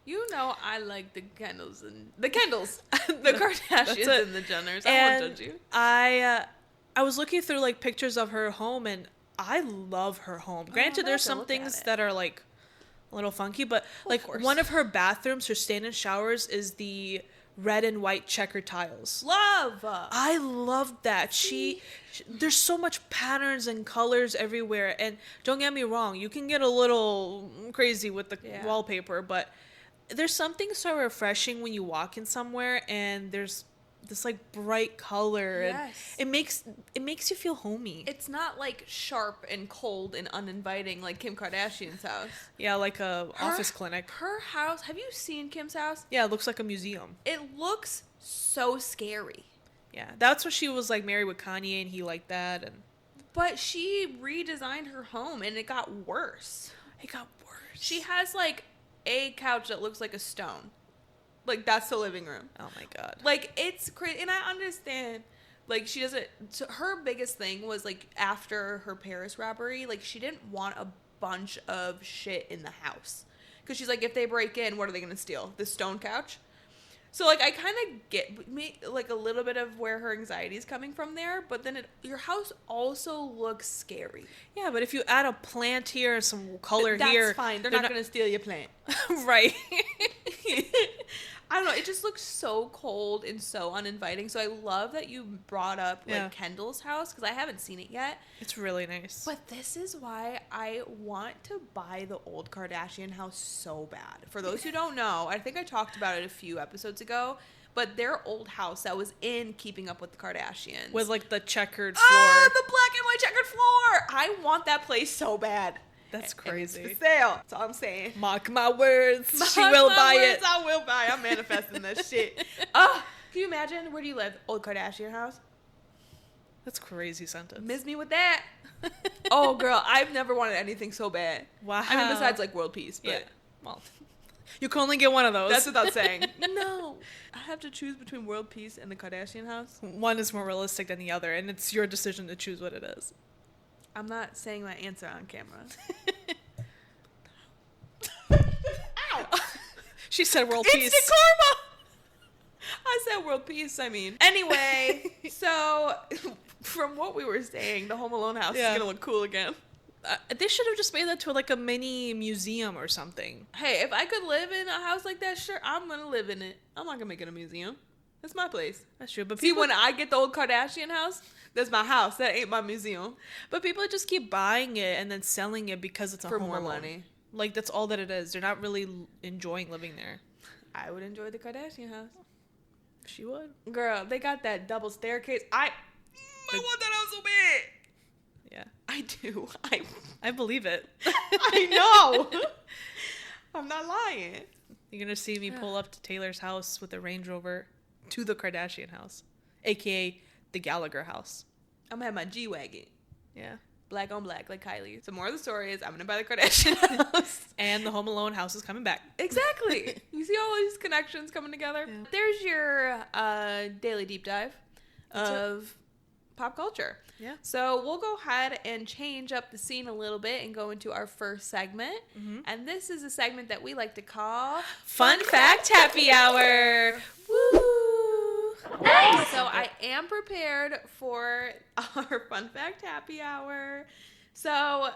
[SPEAKER 2] You know I like the Kendalls, the Kardashians and the Jenners. I won't judge you.
[SPEAKER 1] I was looking through like pictures of her home, and I love her home. Granted, there's some things that are like a little funky, but like one of her bathrooms, her stand-in showers is the red and white checker tiles.
[SPEAKER 2] Love.
[SPEAKER 1] I love that. There's so much patterns and colors everywhere, and don't get me wrong, you can get a little crazy with the wallpaper, but there's something so refreshing when you walk in somewhere and there's this like bright color, and it makes you feel homey.
[SPEAKER 2] It's not like sharp and cold and uninviting like Kim Kardashian's house.
[SPEAKER 1] Yeah, like a office clinic.
[SPEAKER 2] Her house, have you seen Kim's house?
[SPEAKER 1] Yeah, it looks like a museum.
[SPEAKER 2] It looks so scary.
[SPEAKER 1] Yeah, that's what she was like married with Kanye, and he liked that.
[SPEAKER 2] But she redesigned her home, and it got worse. She has like a couch that looks like a stone. Like, that's the living room.
[SPEAKER 1] Oh, my God.
[SPEAKER 2] Like, it's crazy. And I understand. Like, she doesn't... So her biggest thing was, like, after her Paris robbery, like, she didn't want a bunch of shit in the house. Because she's like, if they break in, what are they going to steal? The stone couch? So, like, I kind of get, like, a little bit of where her anxiety is coming from there. But then your house also looks scary.
[SPEAKER 1] Yeah, but if you add a plant here and some color here...
[SPEAKER 2] That's fine. They're not going to steal your plant.
[SPEAKER 1] Right.
[SPEAKER 2] I don't know. It just looks so cold and so uninviting. So I love that you brought up like Kendall's house, because I haven't seen it yet.
[SPEAKER 1] It's really nice.
[SPEAKER 2] But this is why I want to buy the old Kardashian house so bad. For those who don't know, I think I talked about it a few episodes ago, but their old house that was in Keeping Up with the Kardashians.
[SPEAKER 1] With like the checkered floor.
[SPEAKER 2] The black and white checkered floor. I want that place so bad.
[SPEAKER 1] That's crazy.
[SPEAKER 2] And it's for sale. That's all I'm saying.
[SPEAKER 1] Mark my words. She will buy it.
[SPEAKER 2] I will buy. I'm manifesting that shit. Can you imagine? Where do you live? Old Kardashian house?
[SPEAKER 1] That's a crazy sentence.
[SPEAKER 2] Miss me with that. Oh, girl. I've never wanted anything so bad.
[SPEAKER 1] Wow.
[SPEAKER 2] I mean, besides like world peace. But,
[SPEAKER 1] yeah. Well, you can only get one of those.
[SPEAKER 2] That's without saying. No. I have to choose between world peace and the Kardashian house.
[SPEAKER 1] One is more realistic than the other, and it's your decision to choose what it is.
[SPEAKER 2] I'm not saying my answer on camera. Ow!
[SPEAKER 1] She said world peace.
[SPEAKER 2] Instant karma! I said world peace, I mean. Anyway, so from what we were saying, the Home Alone house is going to look cool again.
[SPEAKER 1] They should have just made that to like a mini museum or something.
[SPEAKER 2] Hey, if I could live in a house like that, sure, I'm going to live in it. I'm not going to make it a museum. That's my place.
[SPEAKER 1] That's true. But
[SPEAKER 2] see, when I get the old Kardashian house, that's my house. That ain't my museum.
[SPEAKER 1] But people just keep buying it and then selling it because it's a
[SPEAKER 2] for
[SPEAKER 1] Home
[SPEAKER 2] more
[SPEAKER 1] Alone.
[SPEAKER 2] Money.
[SPEAKER 1] Like, that's all that it is. They're not really enjoying living there.
[SPEAKER 2] I would enjoy the Kardashian house.
[SPEAKER 1] She would.
[SPEAKER 2] Girl, they got that double staircase. I want that house so bad.
[SPEAKER 1] Yeah.
[SPEAKER 2] I do.
[SPEAKER 1] I believe it.
[SPEAKER 2] I know. I'm not lying.
[SPEAKER 1] You're going to see me pull up to Taylor's house with a Range Rover to the Kardashian house, a.k.a. the Gallagher house.
[SPEAKER 2] I'm going to have my G-Wagon.
[SPEAKER 1] Yeah.
[SPEAKER 2] Black on black, like Kylie. So more of the story is I'm going to buy the Kardashian house.
[SPEAKER 1] And the Home Alone house is coming back.
[SPEAKER 2] Exactly. You see all these connections coming together? Yeah. There's your daily deep dive of pop culture.
[SPEAKER 1] Yeah.
[SPEAKER 2] So we'll go ahead and change up the scene a little bit and go into our first segment. Mm-hmm. And this is a segment that we like to call
[SPEAKER 1] Fun Fact Happy Hour.
[SPEAKER 2] Woo! Nice. So I am prepared for our Fun Fact Happy Hour. So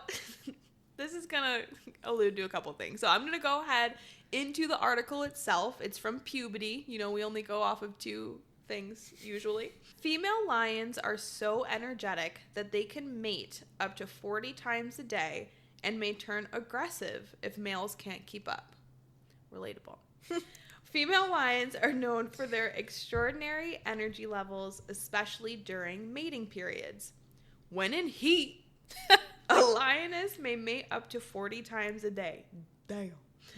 [SPEAKER 2] this is going to allude to a couple things. So I'm going to go ahead into the article itself. It's from Puberty. You know, we only go off of 2 things usually. Female lions are so energetic that they can mate up to 40 times a day and may turn aggressive if males can't keep up. Relatable. Female lions are known for their extraordinary energy levels, especially during mating periods. When in heat, a lioness may mate up to 40 times a day. Damn.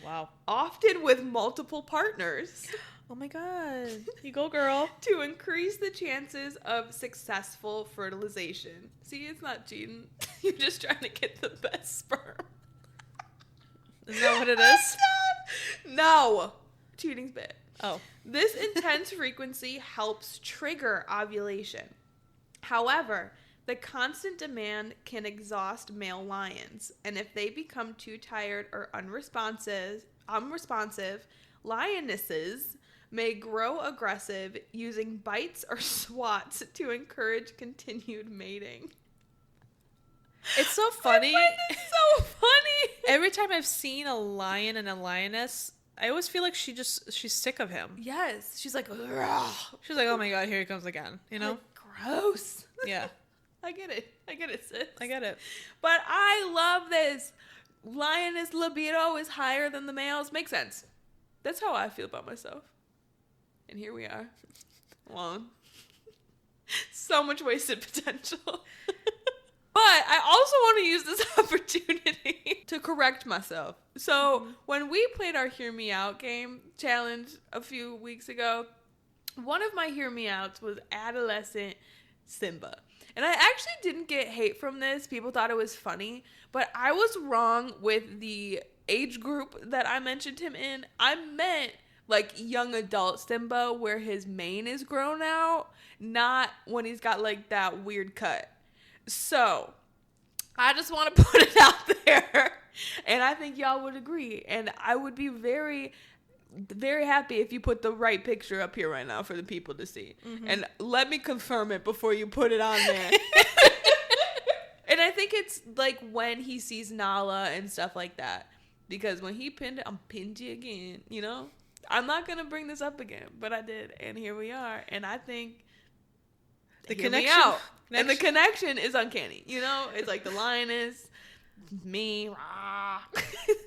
[SPEAKER 1] Wow.
[SPEAKER 2] Often with multiple partners.
[SPEAKER 1] Oh my God. You go, girl.
[SPEAKER 2] To increase the chances of successful fertilization. See, it's not cheating. You're just trying to get the best sperm.
[SPEAKER 1] Is that what it is?
[SPEAKER 2] No. Cheating's bad.
[SPEAKER 1] Oh.
[SPEAKER 2] This intense frequency helps trigger ovulation. However, The constant demand can exhaust male lions, and if they become too tired or unresponsive, lionesses may grow aggressive, using bites or swats to encourage continued mating.
[SPEAKER 1] It's so funny.
[SPEAKER 2] I find it so funny.
[SPEAKER 1] Every time I've seen a lion and a lioness, I always feel like she's sick of him.
[SPEAKER 2] Yes. She's like, ugh.
[SPEAKER 1] She's like, oh my god, here he comes again. You know?
[SPEAKER 2] Like, gross.
[SPEAKER 1] Yeah.
[SPEAKER 2] I get it, sis.
[SPEAKER 1] I get it.
[SPEAKER 2] But I love this. Lioness libido is higher than the males. Makes sense. That's how I feel about myself. And here we are. Alone. So much wasted potential. But I also want to use this opportunity to correct myself. So when we played our Hear Me Out game challenge a few weeks ago, one of my Hear Me Outs was adolescent Simba. And I actually didn't get hate from this. People thought it was funny. But I was wrong with the age group that I mentioned him in. I meant like young adult Simba where his mane is grown out, not when he's got like that weird cut. So, I just want to put it out there, and I think y'all would agree, and I would be very, very happy if you put the right picture up here right now for the people to see, and let me confirm it before you put it on there. And I think it's like when he sees Nala and stuff like that, because when he pinned it, I'm pinned you again, you know? I'm not going to bring this up again, but I did, and here we are, and I think...
[SPEAKER 1] The
[SPEAKER 2] connection is uncanny. You know, it's like the lioness, me. Rah.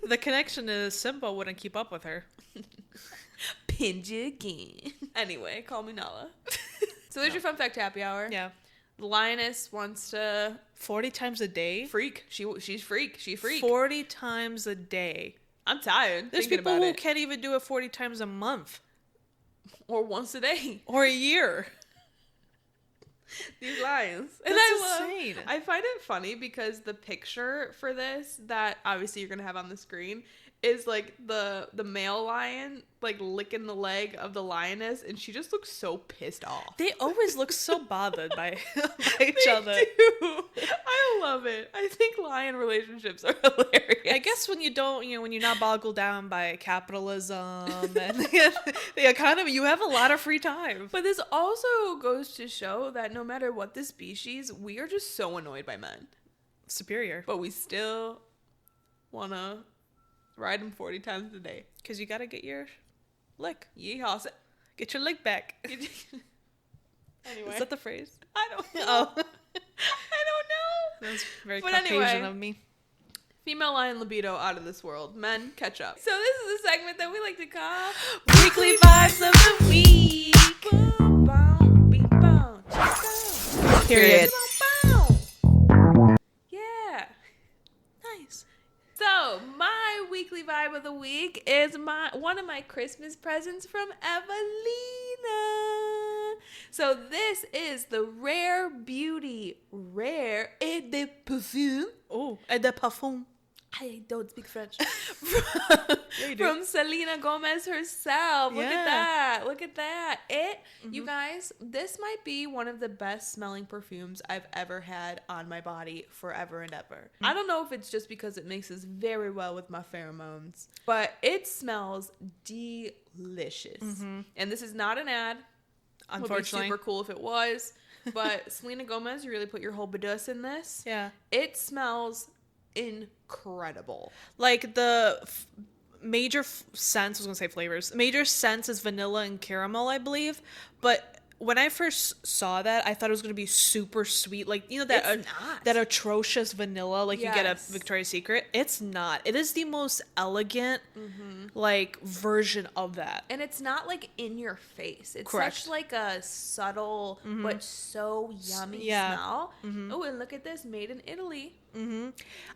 [SPEAKER 1] The connection is Simba wouldn't keep up with her.
[SPEAKER 2] Pinned you again. Anyway, call me Nala. So there's your fun fact happy hour.
[SPEAKER 1] Yeah.
[SPEAKER 2] The lioness wants to
[SPEAKER 1] 40 times a day?
[SPEAKER 2] Freak. She's freak. She freak.
[SPEAKER 1] 40 times a day.
[SPEAKER 2] I'm tired.
[SPEAKER 1] There's people who can't even do it 40 times a month.
[SPEAKER 2] Or once a day.
[SPEAKER 1] Or a year.
[SPEAKER 2] These lions.
[SPEAKER 1] And
[SPEAKER 2] I find it funny because the picture for this that obviously you're going to have on the screen is like the male lion like licking the leg of the lioness, and she just looks so pissed off.
[SPEAKER 1] They always look so bothered by each other.
[SPEAKER 2] Do. I love it. I think lion relationships are hilarious.
[SPEAKER 1] I guess when when you're not boggled down by capitalism and the economy, you have a lot of free time.
[SPEAKER 2] But this also goes to show that no matter what the species, we are just so annoyed by men.
[SPEAKER 1] Superior.
[SPEAKER 2] But we still want to ride them 40 times a day.
[SPEAKER 1] Because you got to get your lick.
[SPEAKER 2] Yeehaw.
[SPEAKER 1] Get your lick back.
[SPEAKER 2] Anyway.
[SPEAKER 1] Is that the phrase?
[SPEAKER 2] I don't know.
[SPEAKER 1] Oh.
[SPEAKER 2] I don't know.
[SPEAKER 1] That's very Caucasian of me.
[SPEAKER 2] Female lion libido out of this world. Men, catch up. So this is a segment that we like to call
[SPEAKER 1] Weekly Vibes of the Week.
[SPEAKER 2] Boom, boom, beep, boom.
[SPEAKER 1] Period.
[SPEAKER 2] Yeah.
[SPEAKER 1] Nice.
[SPEAKER 2] So, my weekly vibe of the week is one of my Christmas presents from Evelina. So, this is the Rare Beauty Rare et de Parfum.
[SPEAKER 1] Oh, et de parfum.
[SPEAKER 2] I don't speak French.
[SPEAKER 1] Yeah, you do.
[SPEAKER 2] From Selena Gomez herself. Look at that. Look at that. You guys, this might be one of the best smelling perfumes I've ever had on my body forever and ever. I don't know if it's just because it mixes very well with my pheromones, but it smells delicious. And this is not an ad.
[SPEAKER 1] Unfortunately.
[SPEAKER 2] Would be super cool if it was. But Selena Gomez, you really put your whole badus in this.
[SPEAKER 1] Yeah.
[SPEAKER 2] It smells incredible.
[SPEAKER 1] Like the major scents, I was gonna say flavors. Major scents is vanilla and caramel, I believe. But when I first saw that, I thought it was gonna be super sweet, like that that atrocious vanilla, like you get at Victoria's Secret. It's not. It is the most elegant, like version of that,
[SPEAKER 2] and it's not like in your face. It's
[SPEAKER 1] Correct.
[SPEAKER 2] Such like a subtle but so yummy smell. Oh, and look at this, made in Italy.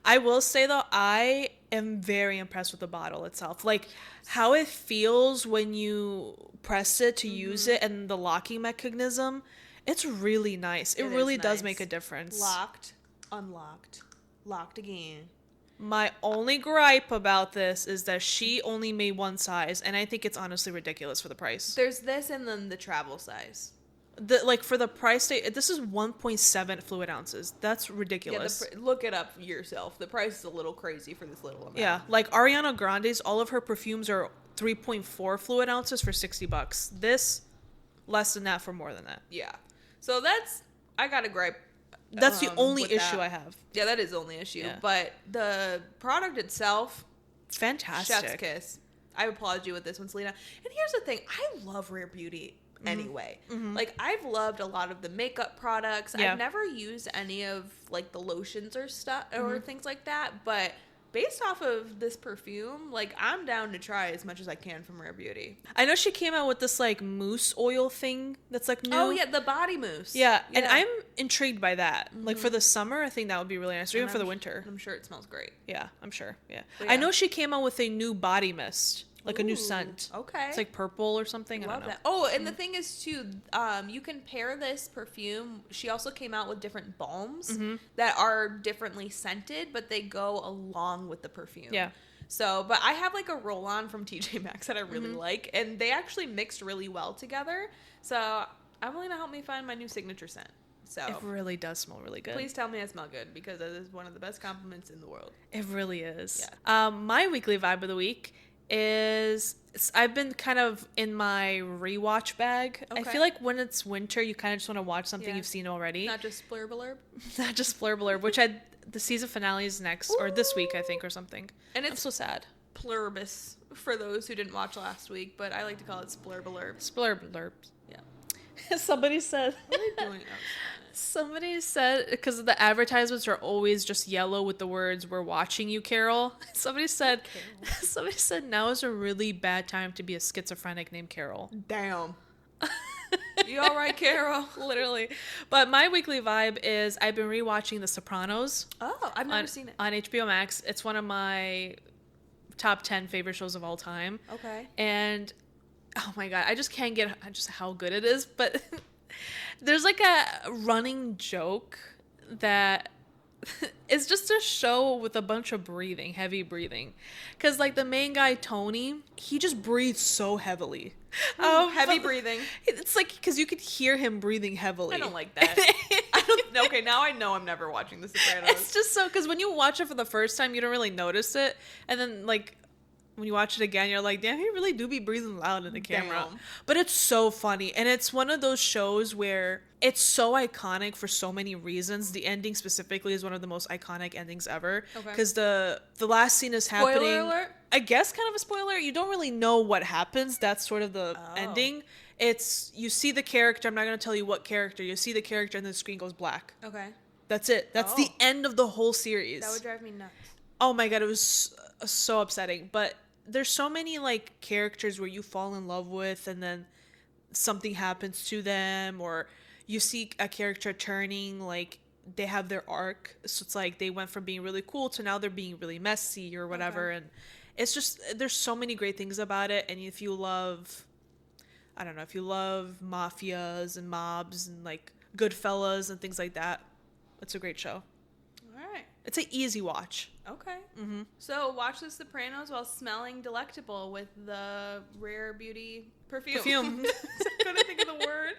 [SPEAKER 1] I will say though, I am very impressed with the bottle itself. Like how it feels when you press it to use it and the locking mechanism. It's really nice. It really does make a difference.
[SPEAKER 2] Locked, unlocked, locked again.
[SPEAKER 1] My only gripe about this is that she only made one size, and I think it's honestly ridiculous for the price.
[SPEAKER 2] There's this and then the travel size.
[SPEAKER 1] For the price, this is 1.7 fluid ounces. That's ridiculous.
[SPEAKER 2] Yeah, look it up yourself. The price is a little crazy for this little amount.
[SPEAKER 1] Yeah, like Ariana Grande's, all of her perfumes are 3.4 fluid ounces for $60. This, less than that for more than that.
[SPEAKER 2] Yeah. So I got a gripe.
[SPEAKER 1] That's the only issue I have.
[SPEAKER 2] Yeah, that is the only issue.
[SPEAKER 1] Yeah.
[SPEAKER 2] But the product itself,
[SPEAKER 1] fantastic.
[SPEAKER 2] Chef's kiss. I applaud you with this one, Selena. And here's the thing. I love Rare Beauty anyway. Mm-hmm. Like, I've loved a lot of the makeup products. Yeah. I've never used any of, like, the lotions or stuff or things like that. But based off of this perfume, like, I'm down to try as much as I can from Rare Beauty.
[SPEAKER 1] I know she came out with this, like, mousse oil thing that's, like, new.
[SPEAKER 2] Oh, yeah, the body mousse.
[SPEAKER 1] Yeah, and I'm intrigued by that. Mm-hmm. Like, for the summer, I think that would be really nice. Or even for the winter.
[SPEAKER 2] I'm sure it smells great.
[SPEAKER 1] Yeah, I'm sure. Yeah. I know she came out with a new body mist. Like a new scent.
[SPEAKER 2] Okay.
[SPEAKER 1] It's like purple or something. I don't know.
[SPEAKER 2] That. Oh, and the thing is too, you can pair this perfume. She also came out with different balms that are differently scented, but they go along with the perfume. Yeah. So, but I have like a roll-on from TJ Maxx that I really like, and they actually mixed really well together. So, Evelina helped me find my new signature scent. So
[SPEAKER 1] it really does smell really good.
[SPEAKER 2] Please tell me I smell good, because that is one of the best compliments in the world.
[SPEAKER 1] It really is. Yeah. My weekly vibe of the week is I've been kind of in my rewatch bag. Okay. I feel like when it's winter, you kind of just want to watch something you've seen already.
[SPEAKER 2] Not just Splurb Blurb.
[SPEAKER 1] Not just Splurb Blurb, which the season finale is next or this week, I think, or something. And I'm so sad.
[SPEAKER 2] Plurbus for those who didn't watch last week, but I like to call it Splurb Blurb.
[SPEAKER 1] Splurb Blurb. Yeah. Somebody said.
[SPEAKER 2] What are you doing?
[SPEAKER 1] Somebody said, because the advertisements are always just yellow with the words, "We're watching you, Carol." Somebody said now is a really bad time to be a schizophrenic named Carol.
[SPEAKER 2] Damn. You all right, Carol?
[SPEAKER 1] Literally. But my weekly vibe is I've been rewatching The Sopranos.
[SPEAKER 2] Oh, I've never seen it.
[SPEAKER 1] On HBO Max. It's one of my top 10 favorite shows of all time. Okay. And, oh my God, I just can't get just how good it is. But there's like a running joke that it's just a show with a bunch of breathing, heavy breathing. Because, like, the main guy, Tony, he just breathes so heavily.
[SPEAKER 2] Heavy breathing.
[SPEAKER 1] It's like, because you could hear him breathing heavily.
[SPEAKER 2] I don't like that. Okay, now I know I'm never watching The Sopranos.
[SPEAKER 1] It's just so, because when you watch it for the first time, you don't really notice it. And then, like, when you watch it again, you're like, damn, he really do be breathing loud in the camera. Damn. But it's so funny. And it's one of those shows where it's so iconic for so many reasons. The ending specifically is one of the most iconic endings ever. Because the last scene is happening.
[SPEAKER 2] Spoiler alert?
[SPEAKER 1] I guess kind of a spoiler. You don't really know what happens. That's sort of the ending. It's, you see the character. I'm not going to tell you what character. You see the character and the screen goes black. Okay. That's it. That's the end of the whole series.
[SPEAKER 2] That would drive me nuts.
[SPEAKER 1] Oh my God. It was so upsetting. But there's so many like characters where you fall in love with and then something happens to them, or you see a character turning, like they have their arc. So it's like they went from being really cool to now they're being really messy or whatever. And it's just, there's so many great things about it. And if you love, I don't know, if you love mafias and mobs and like Goodfellas and things like that, it's a great show.
[SPEAKER 2] All right.
[SPEAKER 1] It's an easy watch.
[SPEAKER 2] Okay. Mm-hmm. So watch The Sopranos while smelling delectable with the Rare Beauty perfume. I couldn't think of the word.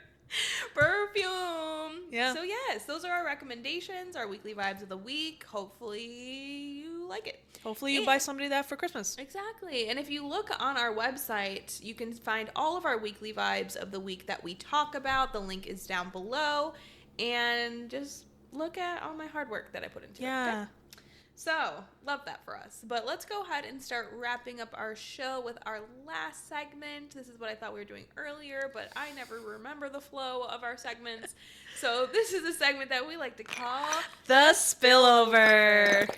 [SPEAKER 2] Perfume. Yeah. So yes, those are our recommendations, our weekly vibes of the week. Hopefully you like it.
[SPEAKER 1] Hopefully you buy somebody that for Christmas.
[SPEAKER 2] Exactly. And if you look on our website, you can find all of our weekly vibes of the week that we talk about. The link is down below. And just look at all my hard work that I put into it. Okay? So, love that for us. But let's go ahead and start wrapping up our show with our last segment. This is what I thought we were doing earlier, but I never remember the flow of our segments. So, this is a segment that we like to call
[SPEAKER 1] The Spillover.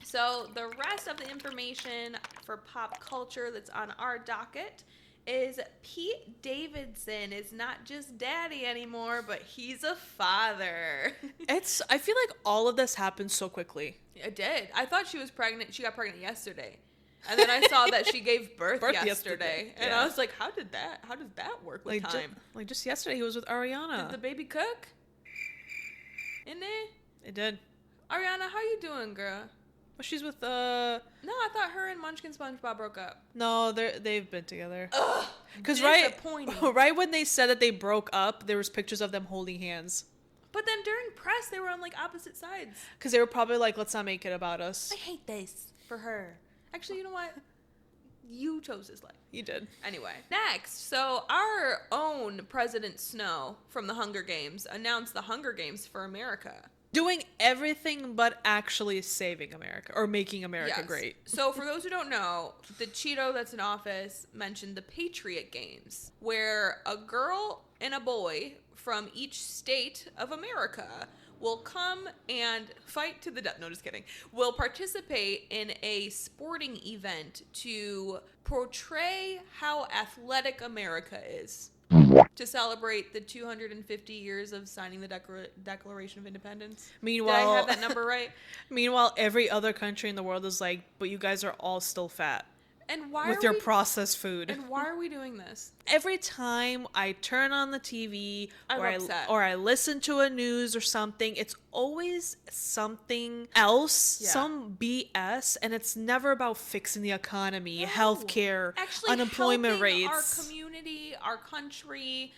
[SPEAKER 2] So, the rest of the information for pop culture that's on our docket is Pete Davidson is not just daddy anymore, but he's a father.
[SPEAKER 1] I feel like all of this happened so quickly.
[SPEAKER 2] It did. I thought she was pregnant. She got pregnant yesterday. And then I saw that she gave birth yesterday. And I was like, how does that work with time?
[SPEAKER 1] Just yesterday he was with Ariana.
[SPEAKER 2] Did the baby cook? In there?
[SPEAKER 1] It did.
[SPEAKER 2] Ariana, how you doing, girl?
[SPEAKER 1] Well, she's with
[SPEAKER 2] No, I thought her and Munchkin SpongeBob broke up.
[SPEAKER 1] No, they've been together.
[SPEAKER 2] Ugh.
[SPEAKER 1] Because right when they said that they broke up, there was pictures of them holding hands.
[SPEAKER 2] But then during press, they were on like opposite sides.
[SPEAKER 1] Because they were probably like, let's not make it about us.
[SPEAKER 2] I hate this for her. Actually, you know what? You chose this life.
[SPEAKER 1] You did.
[SPEAKER 2] Anyway, next. So our own President Snow from the Hunger Games announced the Hunger Games for America.
[SPEAKER 1] Doing everything but actually saving America or making America great.
[SPEAKER 2] So for those who don't know, the Cheeto that's in office mentioned the Patriot Games, where a girl and a boy from each state of America will come and fight to the death. No, just kidding. Will participate in a sporting event to portray how athletic America is. To celebrate the 250 years of signing the Declaration of Independence.
[SPEAKER 1] Meanwhile,
[SPEAKER 2] did I have that number right?
[SPEAKER 1] Meanwhile, every other country in the world is like, but you guys are all still fat.
[SPEAKER 2] And why
[SPEAKER 1] with your processed food.
[SPEAKER 2] And why are we doing this?
[SPEAKER 1] Every time I turn on the TV or I listen to a news or something, it's always something else, some BS, and it's never about fixing the economy, healthcare, unemployment rates,
[SPEAKER 2] our community, our country,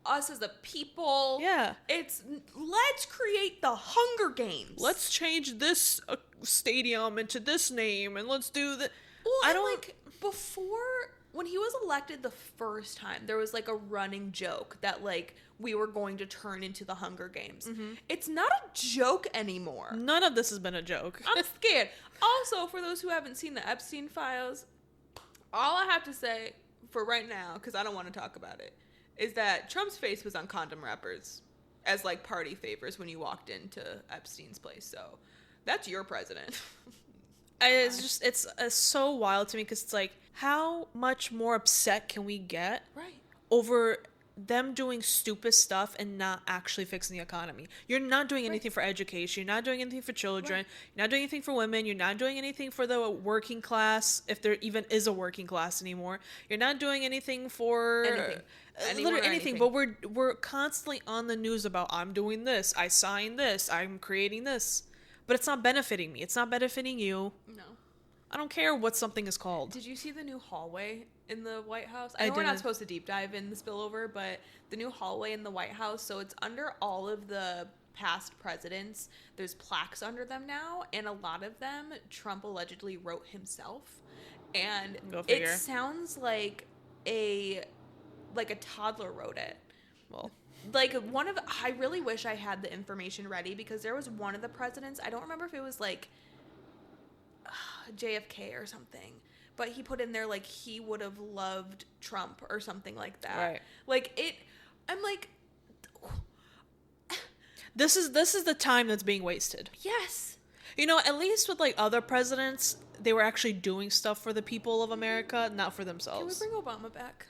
[SPEAKER 2] us as a people.
[SPEAKER 1] Yeah.
[SPEAKER 2] It's let's create the Hunger Games.
[SPEAKER 1] Let's change this stadium into this name, and let's do the.
[SPEAKER 2] Well, before, when he was elected the first time, there was like a running joke that like we were going to turn into the Hunger Games. Mm-hmm. It's not a joke anymore.
[SPEAKER 1] None of this has been a joke.
[SPEAKER 2] I'm scared. Also, for those who haven't seen the Epstein files, all I have to say for right now, because I don't want to talk about it, is that Trump's face was on condom wrappers as like party favors when you walked into Epstein's place. So that's your president.
[SPEAKER 1] It's so wild to me because it's like, how much more upset can we get over them doing stupid stuff and not actually fixing the economy? You're not doing anything for education. You're not doing anything for children. You're not doing anything for women. You're not doing anything for the working class, if there even is a working class anymore. You're not doing anything for literally anything. But we're constantly on the news about, I'm doing this, I signed this, I'm creating this. But it's not benefiting me. It's not benefiting you.
[SPEAKER 2] No.
[SPEAKER 1] I don't care what something is called.
[SPEAKER 2] Did you see the new hallway in the White House? I know we're not supposed to deep dive in the spillover, but the new hallway in the White House, so it's under all of the past presidents. There's plaques under them now, and a lot of them Trump allegedly wrote himself. And it sounds like a toddler wrote it.
[SPEAKER 1] Well,
[SPEAKER 2] I really wish I had the information ready, because there was one of the presidents, I don't remember if it was like JFK or something, but he put in there like he would have loved Trump or something like that. Right. I'm like,
[SPEAKER 1] this is the time that's being wasted.
[SPEAKER 2] Yes.
[SPEAKER 1] You know, at least with like other presidents, they were actually doing stuff for the people of America, not for themselves.
[SPEAKER 2] Can we bring Obama back?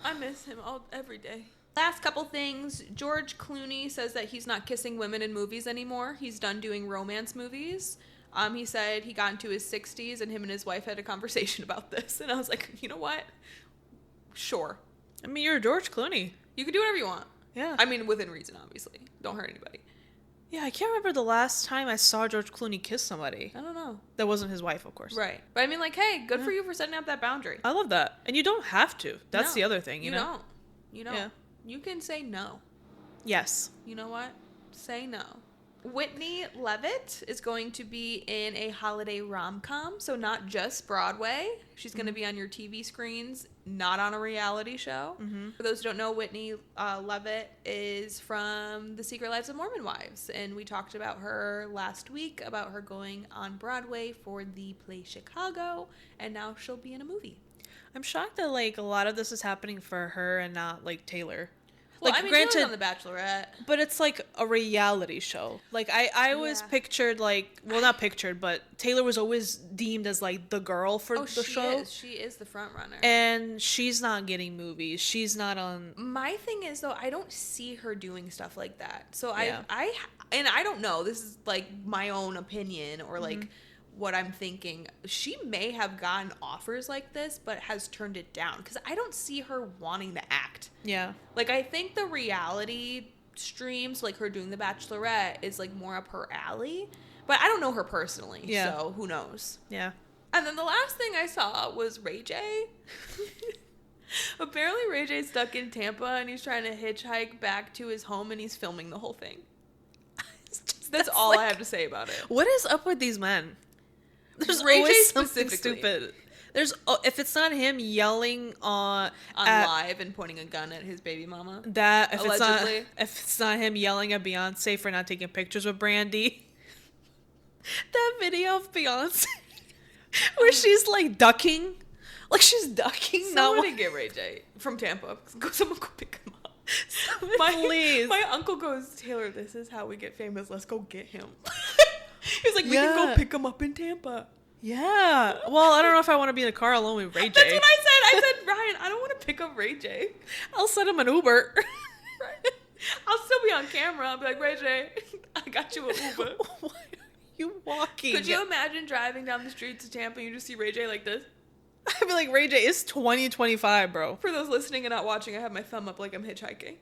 [SPEAKER 2] I miss him every day. Last couple things. George Clooney says that he's not kissing women in movies anymore. He's done doing romance movies. He said he got into his 60s and him and his wife had a conversation about this. And I was like, you know what? Sure.
[SPEAKER 1] I mean, you're George Clooney.
[SPEAKER 2] You can do whatever you want.
[SPEAKER 1] Yeah.
[SPEAKER 2] I mean, within reason, obviously. Don't hurt anybody.
[SPEAKER 1] Yeah, I can't remember the last time I saw George Clooney kiss somebody.
[SPEAKER 2] I don't know.
[SPEAKER 1] That wasn't his wife, of course.
[SPEAKER 2] Right. But I mean, like, hey, good for you for setting up that boundary.
[SPEAKER 1] I love that. And you don't have to. That's the other thing, you know?
[SPEAKER 2] You don't. Yeah. You can say no.
[SPEAKER 1] Yes.
[SPEAKER 2] You know what? Say no. Whitney Leavitt is going to be in a holiday rom-com, so not just Broadway. She's going to be on your TV screens, not on a reality show. Mm-hmm. For those who don't know, Whitney Leavitt is from The Secret Lives of Mormon Wives, and we talked about her last week, about her going on Broadway for the play Chicago, and now she'll be in a movie.
[SPEAKER 1] I'm shocked that, like, a lot of this is happening for her and not, like, Taylor.
[SPEAKER 2] Well, I mean, granted, on The Bachelorette.
[SPEAKER 1] But it's, like, a reality show. Like, I always pictured, like, well, not pictured, but Taylor was always deemed as, like, the girl for the show.
[SPEAKER 2] She is the front runner.
[SPEAKER 1] And she's not getting movies. She's not on...
[SPEAKER 2] My thing is, though, I don't see her doing stuff like that. So I don't know. This is, like, my own opinion or, like... what I'm thinking. She may have gotten offers like this, but has turned it down because I don't see her wanting to act.
[SPEAKER 1] Yeah.
[SPEAKER 2] Like, I think the reality streams, like her doing The Bachelorette, is like more up her alley. But I don't know her personally,
[SPEAKER 1] Yeah.
[SPEAKER 2] so who knows?
[SPEAKER 1] Yeah.
[SPEAKER 2] And then the last thing I saw was Ray J. Apparently Ray J's stuck in Tampa and he's trying to hitchhike back to his home and he's filming the whole thing. That's all I have to say about it.
[SPEAKER 1] What is up with these men? There's
[SPEAKER 2] Ray J
[SPEAKER 1] always something
[SPEAKER 2] specifically.
[SPEAKER 1] stupid. There's if it's not him yelling
[SPEAKER 2] On live and pointing a gun at his baby mama.
[SPEAKER 1] that
[SPEAKER 2] Allegedly.
[SPEAKER 1] if it's not him yelling at Beyonce for not taking pictures with Brandy. That video of Beyonce where she's like ducking. Like she's ducking.
[SPEAKER 2] Somebody get Ray J from Tampa. Someone go pick him up.
[SPEAKER 1] Please.
[SPEAKER 2] My uncle goes, Taylor, this is how we get famous. Let's go get him. He's like, we can go pick him up in Tampa.
[SPEAKER 1] Yeah. Well, I don't know if I want to be in a car alone with Ray J.
[SPEAKER 2] That's what I said. I said, Ryan, I don't want to pick up Ray J.
[SPEAKER 1] I'll send him an Uber.
[SPEAKER 2] Right. I'll still be on camera. I'll be like, Ray J, I got you an Uber.
[SPEAKER 1] Why are you walking?
[SPEAKER 2] Could you imagine driving down the streets of Tampa and you just see Ray J like this?
[SPEAKER 1] I'd be like, Ray J, it's 2025, bro.
[SPEAKER 2] For those listening and not watching, I have my thumb up like I'm hitchhiking.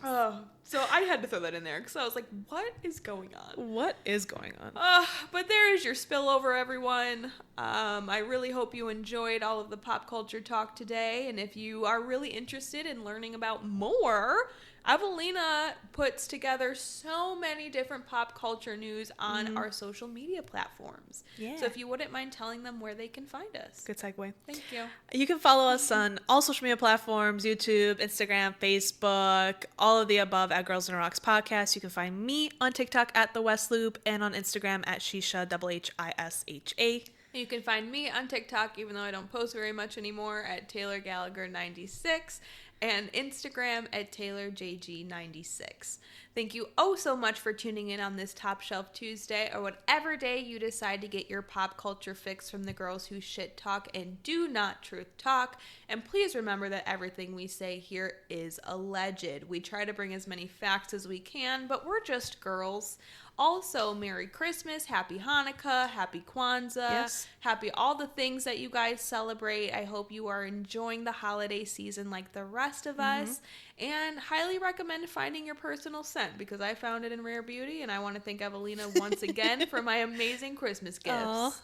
[SPEAKER 2] So I had to throw that in there because I was like, what is going on?
[SPEAKER 1] What is going on?
[SPEAKER 2] But there is your spillover, everyone. I really hope you enjoyed all of the pop culture talk today. And if you are really interested in learning about more, Evelina puts together so many different pop culture news on our social media platforms.
[SPEAKER 1] Yeah.
[SPEAKER 2] So if you wouldn't mind telling them where they can find us.
[SPEAKER 1] Good segue.
[SPEAKER 2] Thank you.
[SPEAKER 1] You can follow us on all social media platforms, YouTube, Instagram, Facebook, all of the above at Girls in Rocks Podcast. You can find me on TikTok at The West Loop and on Instagram at Shisha, HHISHA.
[SPEAKER 2] You can find me on TikTok, even though I don't post very much anymore, at Taylor Gallagher 96 and Instagram at TaylorJG96. Thank you oh so much for tuning in on this Top Shelf Tuesday, or whatever day you decide to get your pop culture fix from the girls who shit talk and do not truth talk. And please remember that everything we say here is alleged. We try to bring as many facts as we can, but we're just girls. Also, Merry Christmas, Happy Hanukkah, Happy Kwanzaa,
[SPEAKER 1] Yes.
[SPEAKER 2] Happy all the things that you guys celebrate. I hope you are enjoying the holiday season like the rest of us, and highly recommend finding your personal scent because I found it in Rare Beauty, and I want to thank Evelina once again for my amazing Christmas gifts.
[SPEAKER 1] Aw.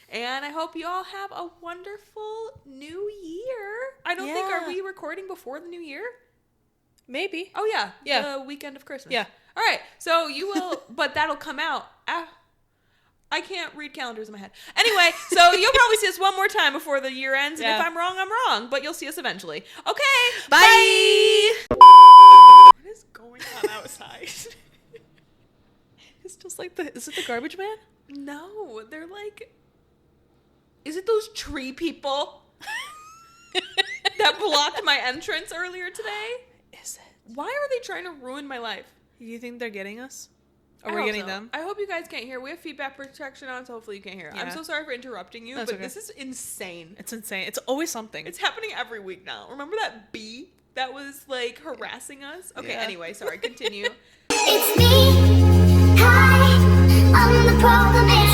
[SPEAKER 2] And I hope you all have a wonderful new year. I don't think, are we recording before the new year?
[SPEAKER 1] Maybe.
[SPEAKER 2] Oh, yeah.
[SPEAKER 1] Yeah.
[SPEAKER 2] The weekend of Christmas.
[SPEAKER 1] Yeah.
[SPEAKER 2] All right. So you will, but that'll come out. I can't read calendars in my head. Anyway, so you'll probably see us one more time before the year ends. And
[SPEAKER 1] Yeah.
[SPEAKER 2] if I'm wrong, I'm wrong. But you'll see us eventually. Okay.
[SPEAKER 1] Bye.
[SPEAKER 2] What is going on outside?
[SPEAKER 1] It's just like is it the garbage man?
[SPEAKER 2] No, they're like, is it those tree people that blocked my entrance earlier today?
[SPEAKER 1] Is it?
[SPEAKER 2] Why are they trying to ruin my life?
[SPEAKER 1] You think they're getting us?
[SPEAKER 2] I
[SPEAKER 1] Or we're
[SPEAKER 2] hope
[SPEAKER 1] getting
[SPEAKER 2] so.
[SPEAKER 1] them?
[SPEAKER 2] I hope you guys can't hear. We have feedback protection on, so hopefully you can't hear.
[SPEAKER 1] Yeah.
[SPEAKER 2] I'm so sorry for interrupting you,
[SPEAKER 1] That's
[SPEAKER 2] but
[SPEAKER 1] okay.
[SPEAKER 2] this is insane.
[SPEAKER 1] It's insane. It's always something.
[SPEAKER 2] It's happening every week now. Remember that bee that was like harassing us? Okay,
[SPEAKER 1] Yeah.
[SPEAKER 2] anyway, sorry, continue.
[SPEAKER 3] It's me. Hi, I'm the problem.